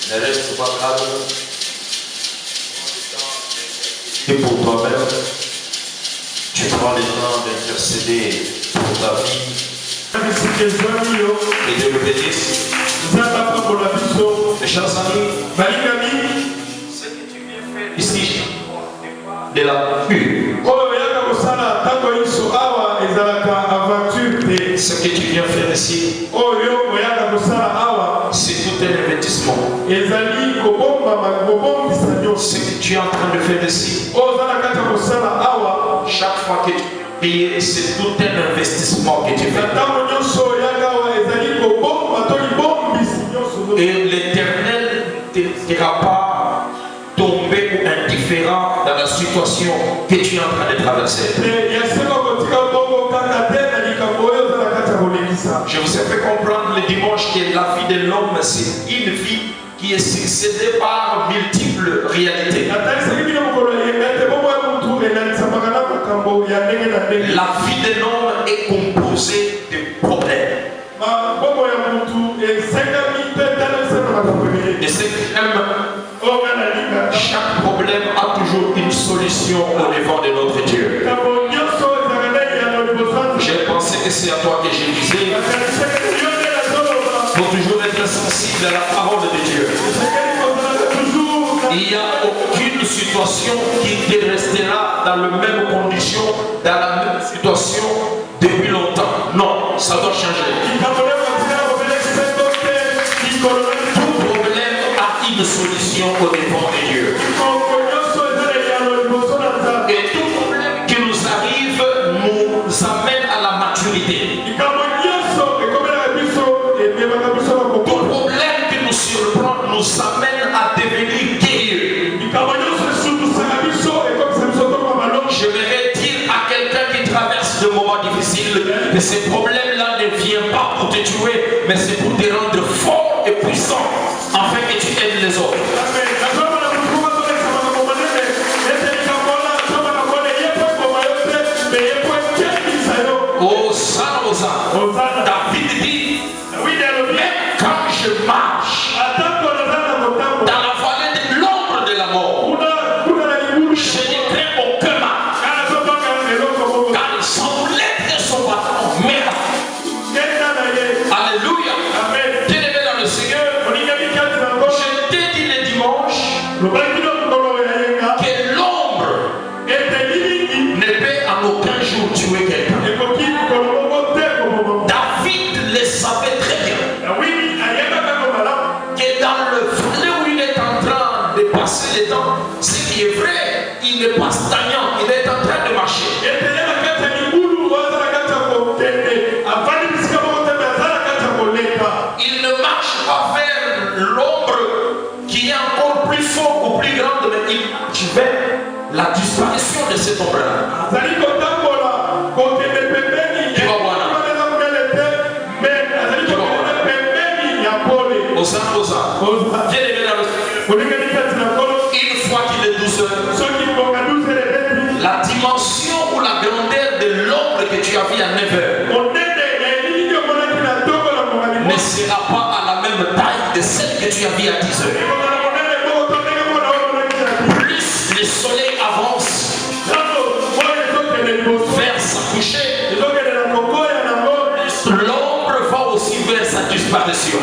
Ne reste pas calme. Et pour toi-même, tu prends le temps d'intercéder pour ta vie. Et Dieu le bénisse. Mes chers amis, ce que tu viens faire ici, de la pure. Ce que tu viens faire ici, c'est tout un investissement. Ce que tu es en train de faire ici, chaque fois que tu payes, c'est tout un investissement que tu fais. Et l'Éternel ne te fera pas tomber ou indifférent dans la situation que tu es en train de traverser. Je vous ai fait comprendre le dimanche que la vie de l'homme, c'est une vie qui est succédée par multiples réalités. La vie de l'homme est composée de problèmes. Et ce que j'aime, chaque problème a toujours une solution au devant de notre Dieu. J'ai pensé que c'est à toi que je disais. Il faut toujours être sensible à la parole de Dieu. Il n'y a aucune situation qui te restera dans la même condition, dans la même situation depuis longtemps. Non, ça doit changer. Tout problème a une solution au devant de Dieu. Et tout problème qui nous arrive nous amène à la maturité. Tout problème qui nous surprend nous amène à devenir guerrier. Je vais dire à quelqu'un qui traverse de moments difficiles que ces problèmes-là ne viennent pas pour te tuer, mais c'est pour te rendre fort et puissant, afin que tu aides les autres. Hosanna. David dit, même quand je marche dans la vallée de l'ombre de la mort, je ne crains aucun mal, car son lettre et son bâton m'aident. Alléluia. Bien-aimé dans le Seigneur, je t'ai dit le dimanche que l'ombre ne peut en aucun jour tuer quelqu'un. David le savait très bien que dans le vallée où il est en train de passer le temps, ce qui est vrai, il n'est pas stagnant, il est en train de marcher. Il ne marche pas vers l'ombre qui est encore plus fort ou plus grande, mais il marche vers la disparition de cette ombre-là. Une fois qu'il est 12 heures, la dimension ou la grandeur de l'ombre que tu as vu à 9 heures ne sera pas à la même taille de celle que tu as vue à 10 heures. Plus le soleil avance vers sa couchée, l'ombre va aussi vers sa disparition.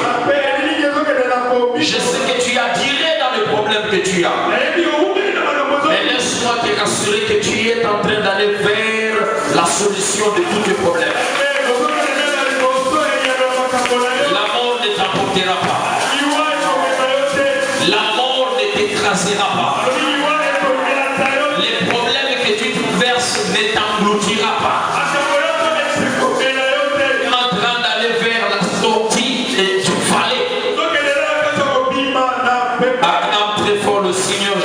Je sais que tu as tiré dans le problème que tu as. Mais laisse-moi te rassurer que tu es en train d'aller vers la solution de tous tes problèmes. La mort ne t'emportera pas. La mort ne t'écrasera pas. Les problèmes que tu traverses ne t'engloutira pas. Tu es en train d'aller vers la sortie du vallée. Acclame très fort le Seigneur.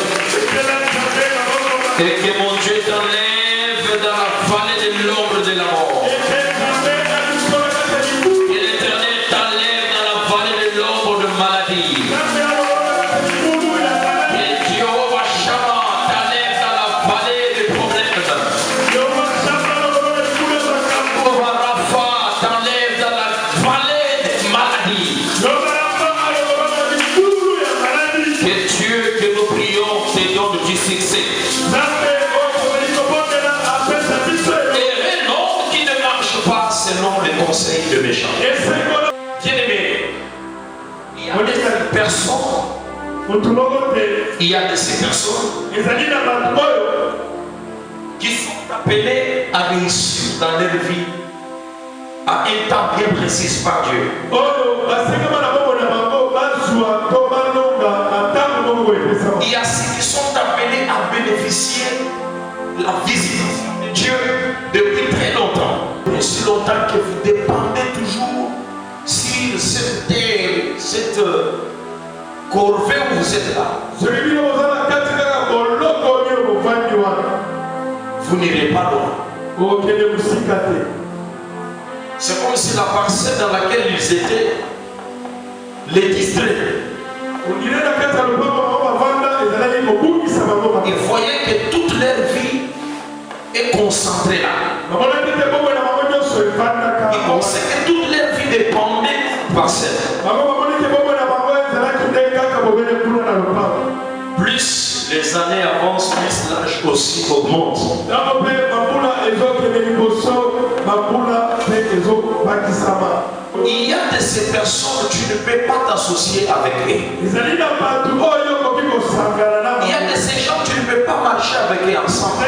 Et que mon Dieu t'enlève dans la vallée de l'ombre de la mort. Que l'Éternel t'enlève dans la vallée de l'ombre de maladie. Que Jéhovah Shammah t'enlève dans la vallée des problèmes. conseils de méchants. Bien-aimé, il y a des personnes, il y a de ces personnes qui sont appelées à réussir dans leur vie à un temps bien précis par Dieu. Il y a ceux qui sont appelés à bénéficier de la visitation de Dieu depuis très longtemps. Aussi longtemps que vous dépendez toujours sur cette terre, cette corvée où vous êtes là. Vous n'irez pas loin. C'est comme si la parcelle dans laquelle ils étaient les distrait. Ils voyaient que toute leur vie est concentrée là. Ils pensaient que toute leur vie dépendait de parcelle. Plus les années avancent, plus l'âge aussi augmente. Il y a de ces personnes, tu ne peux pas t'associer avec eux. Il y a de ces gens, tu ne peux pas marcher avec eux ensemble.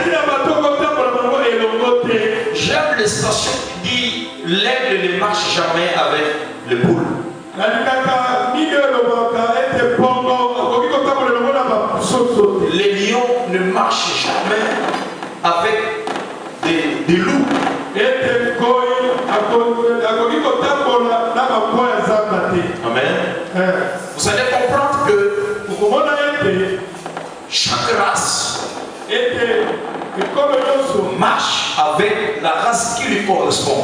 J'aime les stations qui disent l'aigle ne marche jamais avec le boule. Les lions ne marchent jamais avec des loups. Amen. Vous allez comprendre que chaque race marche avec la race qui lui correspond.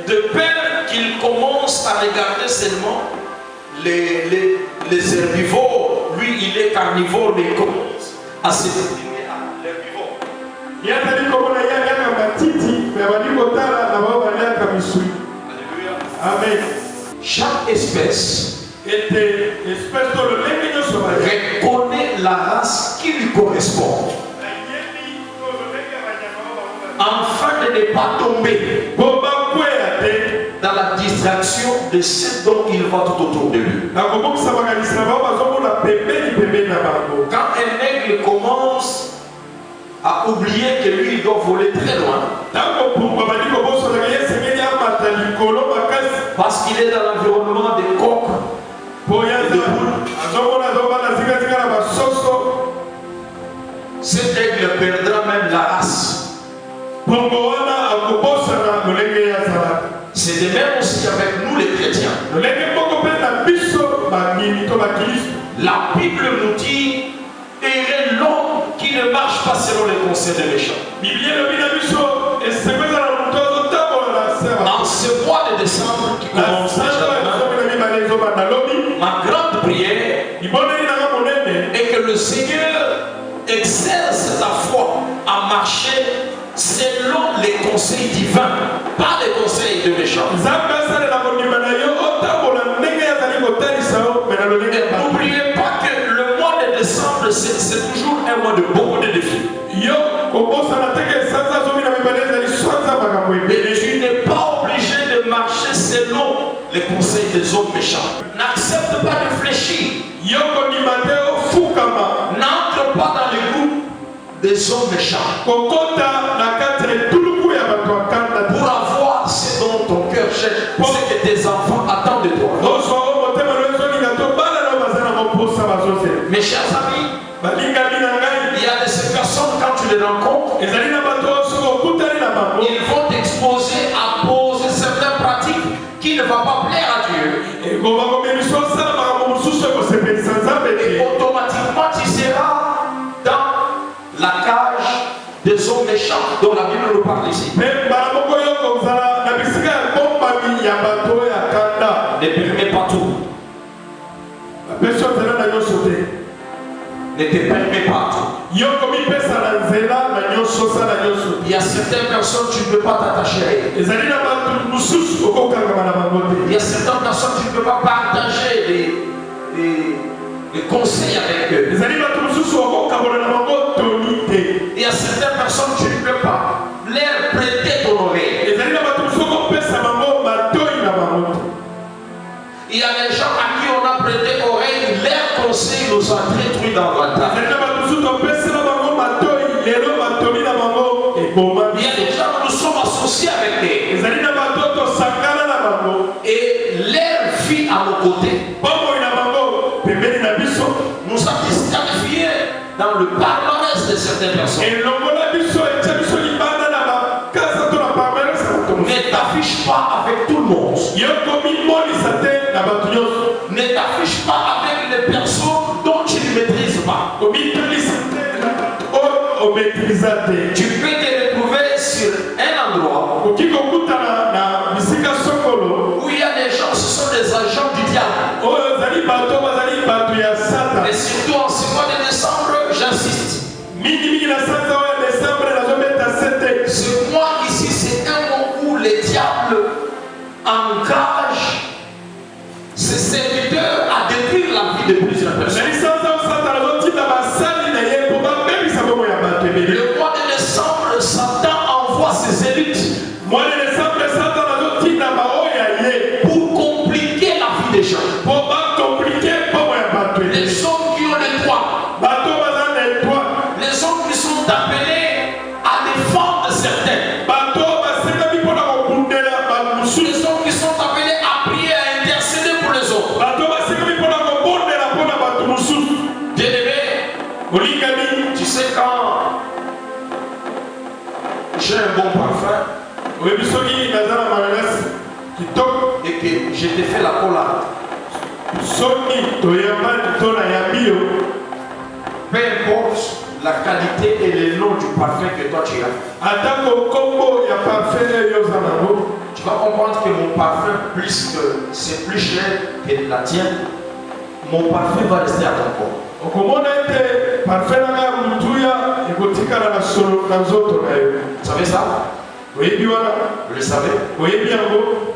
De peur qu'il commence à regarder seulement les herbivores, lui il est carnivore, mais il commence à se destiner à l'herbivore. Amen. Chaque espèce reconnaît la race qui lui correspond, afin de ne pas tomber dans la distraction de ce dont il va tout autour de lui. Quand un aigle commence à oublier que lui il doit voler très loin, parce qu'il est dans l'environnement des coqs et de poules, cet aigle perdra même la race. C'est de même aussi avec nous les chrétiens. La Bible nous dit: heureux l'homme qui ne marche pas selon les conseils des méchants. En ce mois de décembre qui commence ma grande prière est que le Seigneur exerce ta foi à marcher selon les conseils divins, pas les conseils de méchants. N'oubliez pas que le mois de décembre, c'est toujours un mois de beaucoup de défis. Mais tu n'es pas obligé de marcher selon les conseils des hommes méchants. N'accepte pas de fléchir. N'entre pas dans le groupe des hommes méchants pour avoir ce dont ton cœur cherche, ce que tes enfants attendent de toi. Mes chers amis, il y a de ces personnes, quand tu les rencontres, ils vont t'exposer à poser certaines pratiques qui ne vont pas plaire à Dieu. Et automatiquement tu seras dans la cage des hommes méchants dont la Bible nous parle ici. Ne permets pas tout. Ne te permets pas tout. Il y a certaines personnes tu ne peux pas t'attacher à elles. Il y a certaines personnes tu ne peux pas partager les conseils avec eux. Il y a certaines personnes tu ne peux pas leur prêter nous a détruits dans la table. Il y a des gens, nous sommes associés avec eux. Et leur vie à nos côtés nous a disqualifiés dans le palmarès de certaines personnes. Ne t'affiche pas avec tout le monde. Ne t'affiche pas avec les personnes dont tu ne maîtrises pas. Tu peux te retrouver sur un endroit où il y a des gens, ce sont des agents du diable. Et surtout en ce mois de décembre, j'insiste. Ce mois ici, c'est un mois où les diables engagent ses serviteurs à détruire la vie de plusieurs personnes. Le mois de décembre, Satan envoie ses élites pour compliquer la vie des gens. Les hommes qui ont les droits, les hommes qui sont appelés à défendre certains, les hommes qui sont appelés à prier, à intercéder pour les autres. Bien-aimé, tu sais, quand j'ai un bon parfum et que je te fais la collade, peu importe la qualité et le nom du parfum que toi tu as, tu vas comprendre que mon parfum, puisque c'est plus cher que la tienne, mon parfum va rester à ton corps. Vous savez ça? Vous le savez?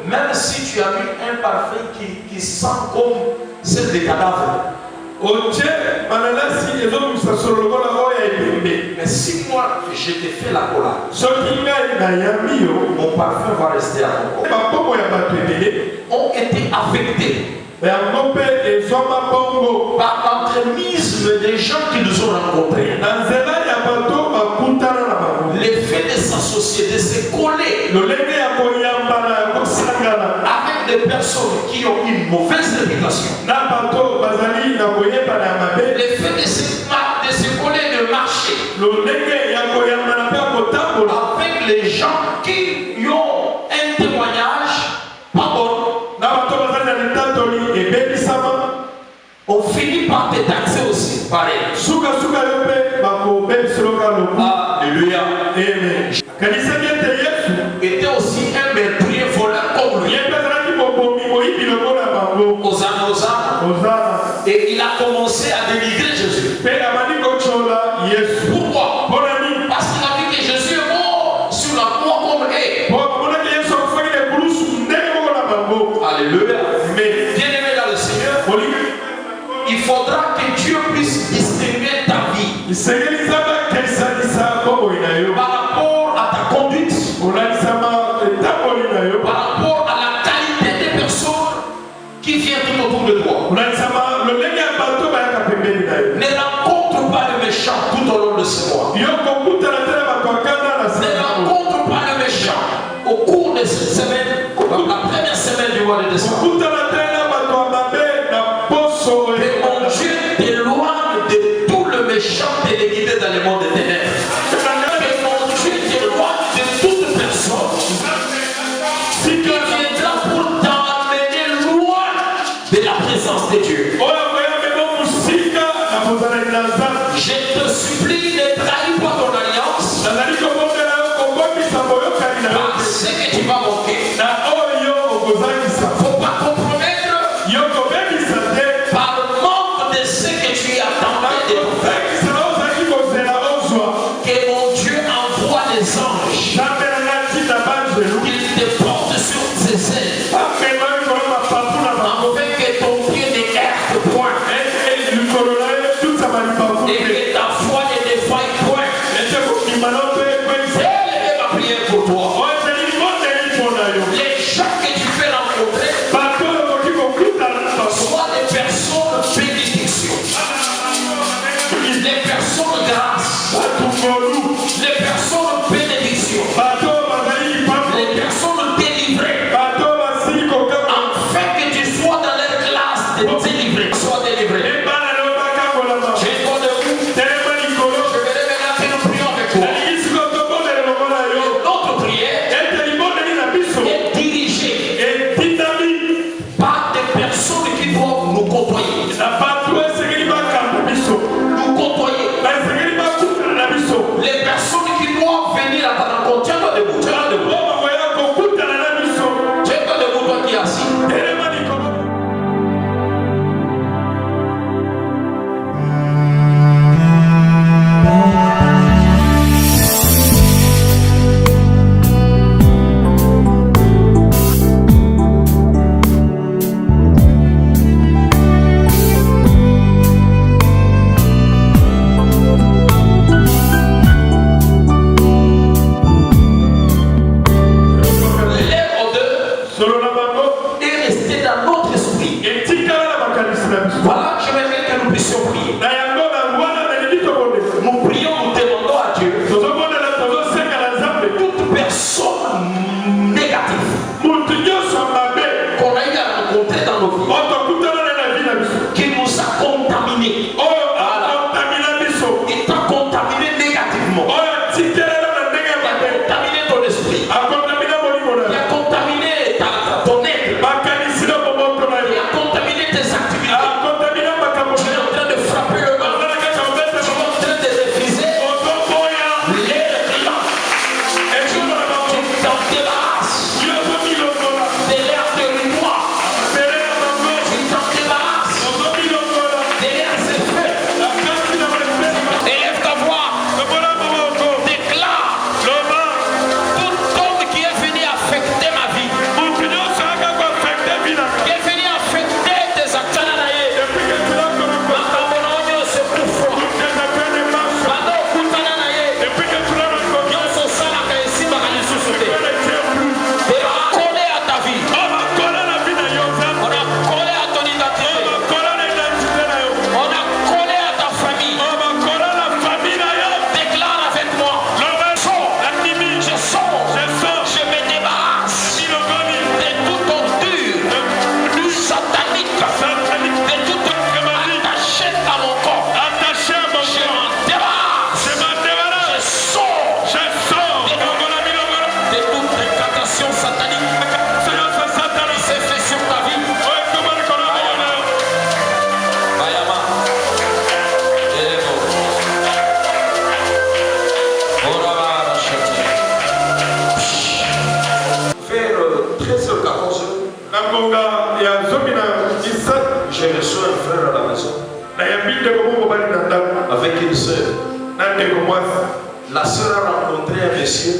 Même si tu as mis un parfum qui sent comme celle des cadavres. Mais si moi je te fais la collade, mon parfum va rester à ton corps. Ont été affectés par l'entremise des gens qui nous ont rencontrés. L'effet de s'associer, de se coller avec des personnes qui ont une mauvaise réputation. L'effet de se coller, de marcher avec les gens qui ont un témoignage pas bon. On finit par te taxer aussi, pareil. Alléluia. Était aussi un meurtrier voleur comme lui. Et il a commencé à dénigrer Jésus. Pourquoi? Parce qu'il a dit que Jésus est mort sur la croix comme eux. Alléluia. Mais bien aimé dans le Seigneur, il faudra que Dieu puisse distinguer ta vie par rapport à ta conduite, par rapport à la qualité des personnes qui viennent tout autour de toi. Ne rencontre pas le méchant tout au long de ce mois. Ne rencontre pas le méchant au cours de cette semaine, la première semaine du mois de décembre. Que mon Dieu t'éloigne de tout le méchant téléguidé dans le monde des ténèbres. Que mon Dieu t'éloigne de toute personne qui viendra pour t'emmener loin de la présence de Dieu. Je te supplie de trahir pas ton alliance parce que tu vas manquer. Faut pas compromettre par le manque de ce que tu attendais de faire. Que mon Dieu envoie des anges qu'il te porte sur ses ailes afin que ton pied ne heurte point et que ta foi ne défaille point. Elle va prier pour toi. Les gens que tu fais rencontrer soient des personnes bénédictions. avec une sœur. La sœur a rencontré un monsieur.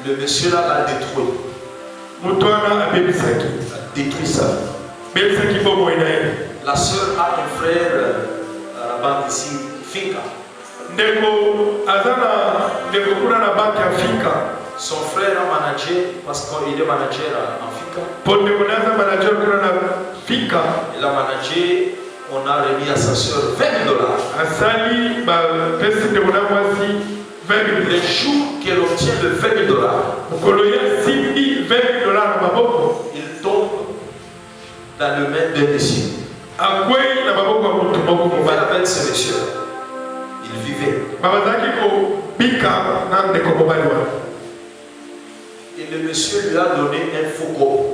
Le monsieur là l'a détruit. A détruit sa vie. La sœur a un frère à la banque ici, Finca. Son frère a managé parce qu'il est manager en Finca. Il a managé, on a remis à sa soeur $20. Le jour qu'elle obtient le $20, il tombe dans le main d'un monsieur. Il avait ce monsieur. Il vivait. Et le monsieur lui a donné un faux corps.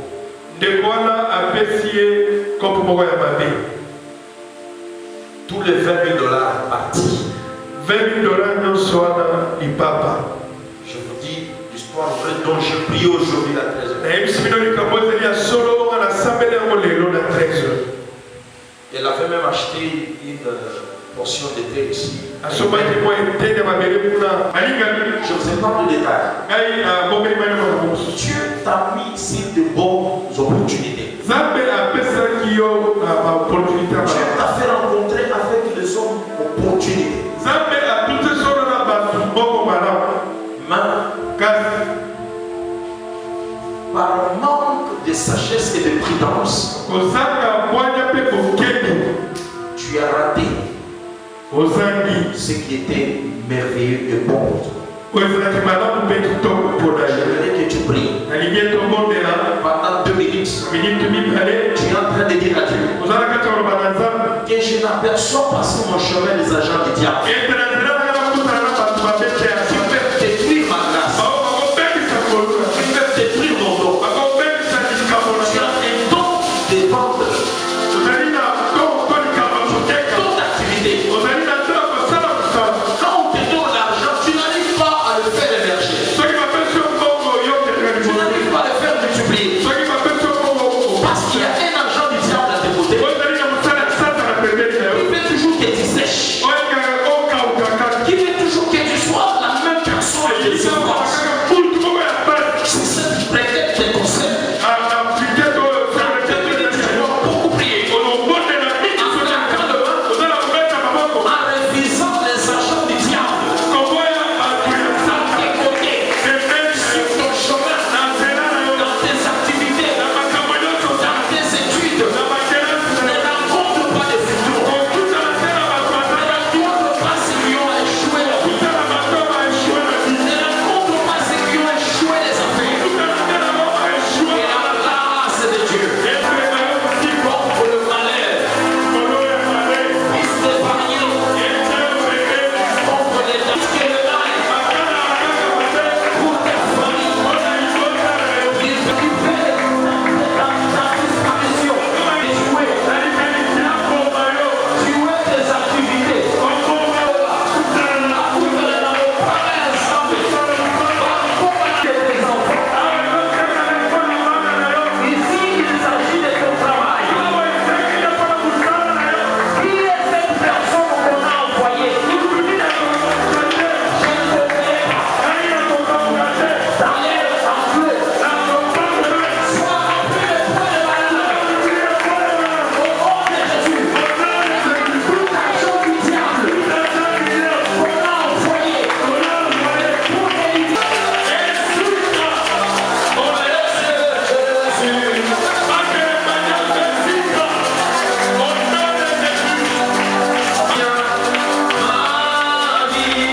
Tous les $20 000 partis. $20 000 je vous dis l'histoire vraie dont j'ai prié aujourd'hui la 13h. Elle avait même acheté une portion de thé ici. Je ne sais pas de détails. Dieu t'a mis ici de bonnes opportunités. Dieu t'a fait rencontrer avec les hommes opportunités. Par manque de sagesse et de prudence, tu as raté ce qui était merveilleux et bon. J'aimerais que tu pries. Pendant 2 minutes, tu es en train de dire à Dieu que je n'aperçois pas sur mon chemin les agents du diable. Détruire ma grâce. Détruire mon don. Tu as un don de vendre. Ton activité. Quand on te donne l'argent, tu n'arrives pas à le faire émerger. Tu n'arrives pas à le faire multiplier. Parce qu'il y a un agent du diable à tes côtés. Il veut toujours que tu sèches. Qui veut toujours que tu sois la même personne que tu vois. C'est ça qui prétend tes conseils. Beaucoup prier. En révisant les agents du diable. À tes côtés. Sur ton chemin. Dans tes activités. Dans tes études. Ne rencontre pas de futur. Ne rencontre pas ceux qui ont échoué la vie. Ne rencontre pas ceux qui ont échoué les affaires. Et la grâce de Dieu contre le malheur, fils d'épargné, contre les dangers que le mal pour tes familles. Il s'occupait dans ta disparition, échouer, tuer tes activités. Ici, il s'agit de ton travail. Qui est cette personne qu'on a envoyée? Je ne sais pas. D'ailleurs, en plus, sois rempli de foi de valeur. Au nom de Jésus, tout agent du diable qu'on a envoyé pour éviter. Ma vie